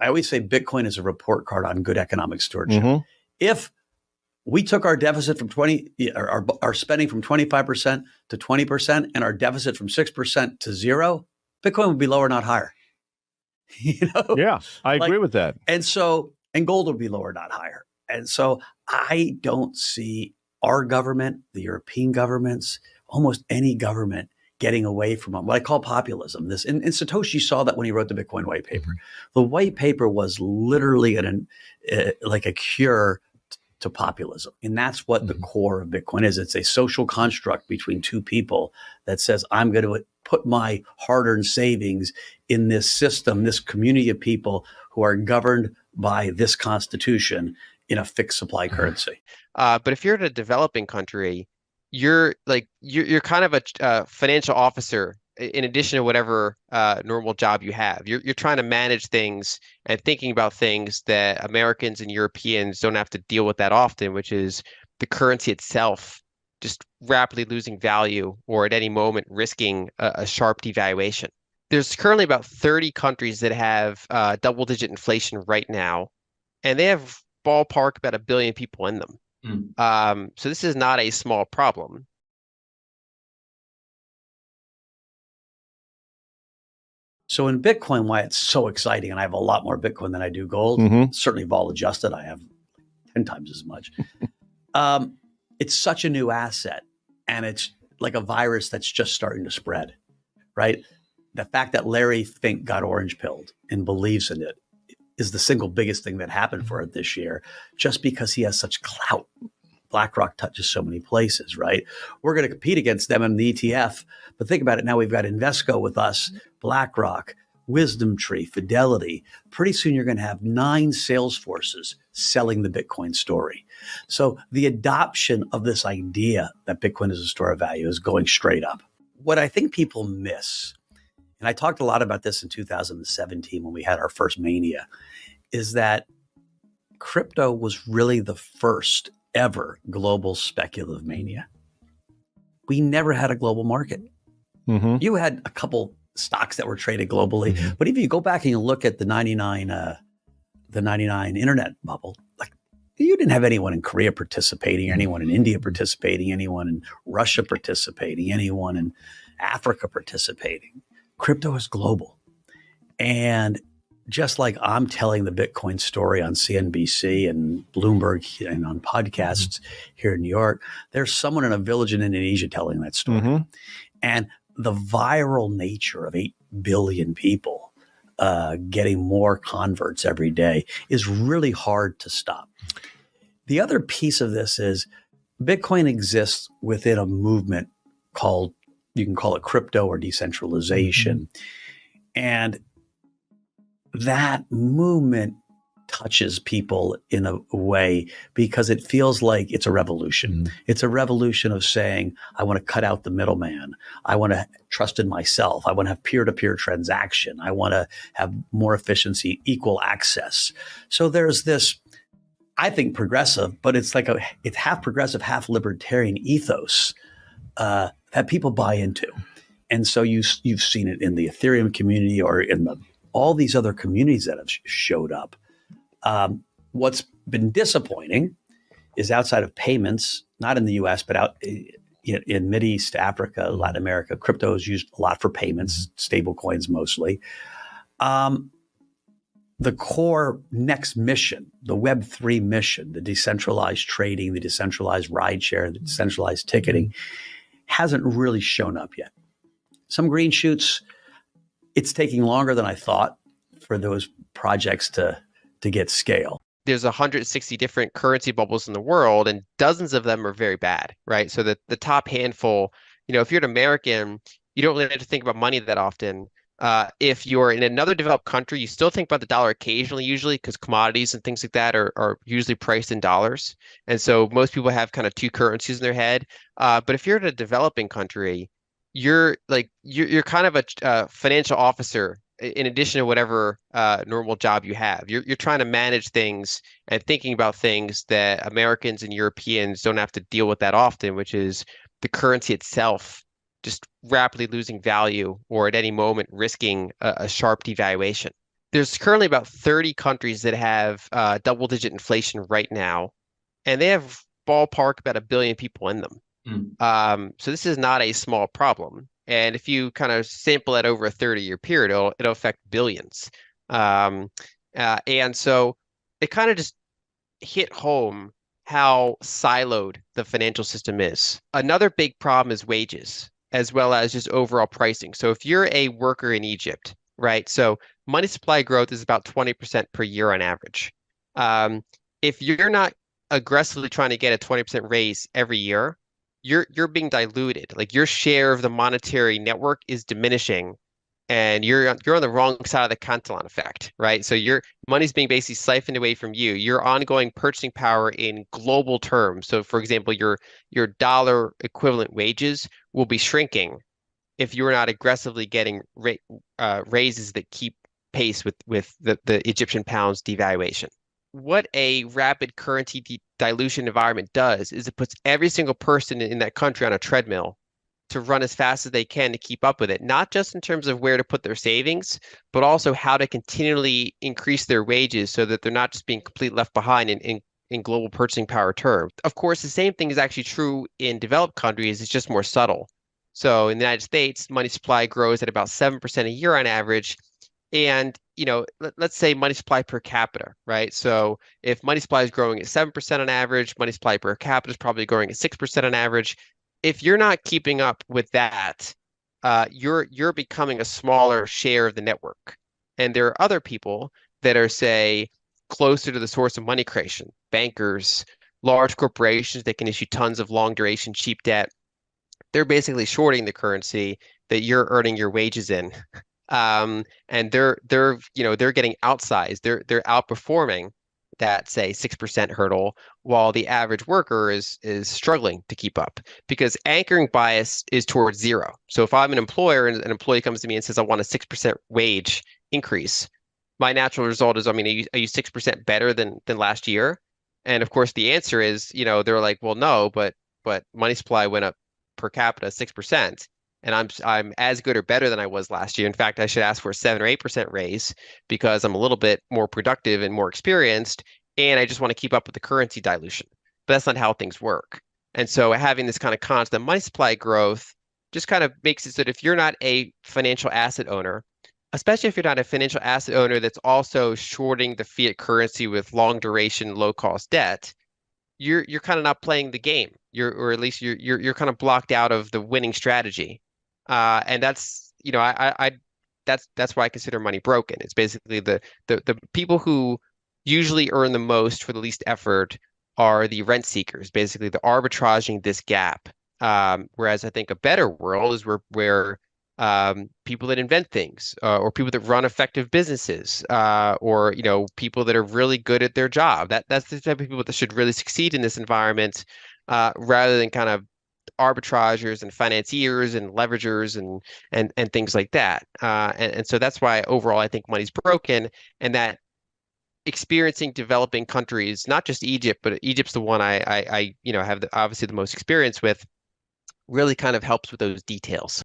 I always say Bitcoin is a report card on good economic stewardship. Mm-hmm. If we took our deficit from our spending from 25% to 20%, and our deficit from 6% to zero, Bitcoin would be lower, not higher. Yeah, I agree with that. And gold would be lower, not higher. And so I don't see our government, the European governments, almost any government getting away from what I call populism. And Satoshi saw that when he wrote the Bitcoin white paper. The white paper was literally like a cure to populism. And that's what the core of Bitcoin is. It's a social construct between two people that says, I'm going to put my hard-earned savings in this system, this community of people who are governed by this constitution in a fixed supply currency. But if you're in a developing country, you're kind of a financial officer in addition to whatever normal job you have. You're trying to manage things and thinking about things that Americans and Europeans don't have to deal with that often, which is the currency itself just rapidly losing value or at any moment risking a sharp devaluation. There's currently about 30 countries that have double-digit inflation right now, and they have ballpark about 1 billion people in them. So this is not a small problem. So in Bitcoin, why it's so exciting, and I have a lot more Bitcoin than I do gold, certainly vol adjusted, I have 10 times as much. It's such a new asset, and it's like a virus that's just starting to spread, right? The fact that Larry Fink got orange pilled and believes in it is the single biggest thing that happened for it this year, just because he has such clout. BlackRock touches so many places, right? We're going to compete against them in the ETF. But think about it. Now we've got Invesco with us, BlackRock, Wisdom Tree, Fidelity. Pretty soon you're going to have 9 sales forces selling the Bitcoin story. So the adoption of this idea that Bitcoin is a store of value is going straight up. What I think people miss, and I talked a lot about this in 2017 when we had our first mania, is that crypto was really the first ever global speculative mania. We never had a global market. You had a couple stocks that were traded globally, but if you go back and you look at the 99 internet bubble, like you didn't have anyone in Korea participating, anyone in India participating, anyone in Russia participating, anyone in Africa participating. Crypto is global. And just like I'm telling the Bitcoin story on CNBC and Bloomberg and on podcasts here in New York, there's someone in a village in Indonesia telling that story. And the viral nature of 8 billion people getting more converts every day is really hard to stop. The other piece of this is Bitcoin exists within a movement called, you can call it crypto or decentralization. And that movement touches people in a way because it feels like it's a revolution. It's a revolution of saying, I want to cut out the middleman. I want to trust in myself. I want to have peer-to-peer transaction. I want to have more efficiency, equal access. So there's this, I think, progressive, but it's like it's half progressive, half libertarian ethos that people buy into. And so you've seen it in the Ethereum community or in all these other communities that have showed up. What's been disappointing is outside of payments, not in the US, but out in Mideast, Africa, Latin America, crypto is used a lot for payments, stable coins mostly. The core next mission, the Web3 mission, the decentralized trading, the decentralized rideshare, the decentralized ticketing, hasn't really shown up yet. Some green shoots. It's taking longer than I thought for those projects to get scale. There's 160 different currency bubbles in the world, and dozens of them are very bad, right? So the top handful, if you're an American, you don't really have to think about money that often. If you're in another developed country, you still think about the dollar occasionally, usually because commodities and things like that are usually priced in dollars. And so most people have kind of 2 currencies in their head. But if you're in a developing country, you're kind of a financial officer in addition to whatever normal job you have. You're trying to manage things and thinking about things that Americans and Europeans don't have to deal with that often, which is the currency itself just rapidly losing value or at any moment risking a sharp devaluation. there's currently about 30 countries that have double-digit inflation right now, and they have ballpark about 1 billion people in them. So this is not a small problem. And if you kind of sample that over a 30-year period, it'll affect billions. And so it kind of just hit home how siloed the financial system is. Another big problem is wages, as well as just overall pricing. So if you're a worker in Egypt, right? So money supply growth is about 20% per year on average. If you're not aggressively trying to get a 20% raise every year, you're being diluted. Like your share of the monetary network is diminishing, and you're on the wrong side of the Cantillon effect, right? So your money's being basically siphoned away from you. Your ongoing purchasing power in global terms. So, for example, your dollar equivalent wages will be shrinking if you're not aggressively getting raises that keep pace with the Egyptian pound's devaluation. What a rapid currency dilution environment does is it puts every single person in that country on a treadmill to run as fast as they can to keep up with it, not just in terms of where to put their savings, but also how to continually increase their wages so that they're not just being completely left behind in global purchasing power terms. Of course, the same thing is actually true in developed countries. It's just more subtle. So in the United States, money supply grows at about 7% a year on average. And, let's say money supply per capita, right? So if money supply is growing at 7% on average, money supply per capita is probably growing at 6% on average. If you're not keeping up with that, you're becoming a smaller share of the network. And there are other people that are, say, closer to the source of money creation, bankers, large corporations that can issue tons of long duration cheap debt. They're basically shorting the currency that you're earning your wages in. And they're getting outsized. They're outperforming that, say, 6% hurdle, while the average worker is struggling to keep up because anchoring bias is towards zero. So if I'm an employer and an employee comes to me and says, I want a 6% wage increase, my natural result is, are you 6% better than last year? And of course, the answer is, they're like, well, no, but money supply went up per capita 6%. And I'm as good or better than I was last year. In fact, I should ask for a 7 or 8% raise because I'm a little bit more productive and more experienced, and I just want to keep up with the currency dilution. But that's not how things work. And so having this kind of constant money supply growth just kind of makes it so that if you're not a financial asset owner, especially if you're not a financial asset owner that's also shorting the fiat currency with long duration, low cost debt, you're kind of not playing the game. Or at least you're kind of blocked out of the winning strategy. And that's, that's why I consider money broken. It's basically the people who usually earn the most for the least effort are the rent seekers, basically the arbitraging this gap. Whereas I think a better world is where people that invent things, or people that run effective businesses, or people that are really good at their job. That's the type of people that should really succeed in this environment, rather than kind of arbitragers and financiers and leveragers and things like that. And so that's why overall I think money's broken, and that experiencing developing countries, not just Egypt, but Egypt's the one I have obviously the most experience with, really kind of helps with those details.